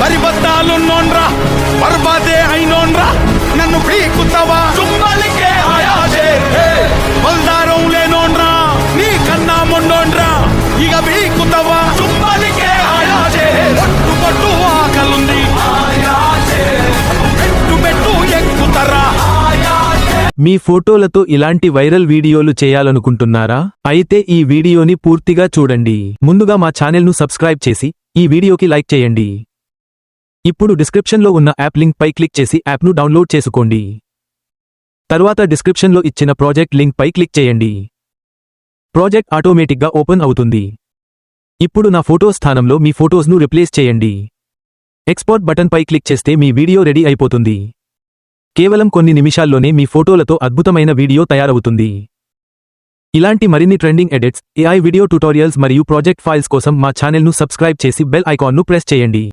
పరిబద్ధాలున్నోన్రా బర్బాదే అయినోన్రా నన్ను పీకుతావా చుమ్మలికే ఆయాజే బల్దారం లేనోన్రా నీ కన్నా మొండోన్రా ఇక పీకుతావా చుమ్మలికే ఆయాజే పట్టు పట్టు ఆకలుంది పెట్టు పెట్టు ఎక్కుతరా. మీ ఫోటోలతో ఇలాంటి వైరల్ వీడియోలు చేయాలనుకుంటున్నారా? అయితే ఈ వీడియోని పూర్తిగా చూడండి. ముందుగా మా ఛానల్ను సబ్స్క్రైబ్ చేసి ఈ వీడియోకి లైక్ చేయండి. ఇప్పుడు డిస్క్రిప్షన్లో ఉన్న యాప్ లింక్ పై క్లిక్ చేసి యాప్ను డౌన్లోడ్ చేసుకోండి. తర్వాత డిస్క్రిప్షన్లో ఇచ్చిన ప్రాజెక్ట్ లింక్ పై క్లిక్ చేయండి. ప్రాజెక్ట్ ఆటోమేటిక్గా ఓపెన్ అవుతుంది. ఇప్పుడు నా ఫోటో స్థానంలో మీ ఫోటోస్ను రిప్లేస్ చేయండి. ఎక్స్పోర్ట్ బటన్ పై క్లిక్ చేస్తే మీ వీడియో రెడీ అయిపోతుంది. కేవలం కొన్ని నిమిషాల్లోనే మీ ఫోటోలతో అద్భుతమైన వీడియో తయారవుతుంది. ఇలాంటి మరిన్ని trending edits, AI video tutorials మరియు ప్రాజెక్ట్ ఫైల్స్ కోసం మా ఛానల్ను సబ్స్క్రైబ్ చేసి బెల్ ఐకాన్ను ప్రెస్ చేయండి.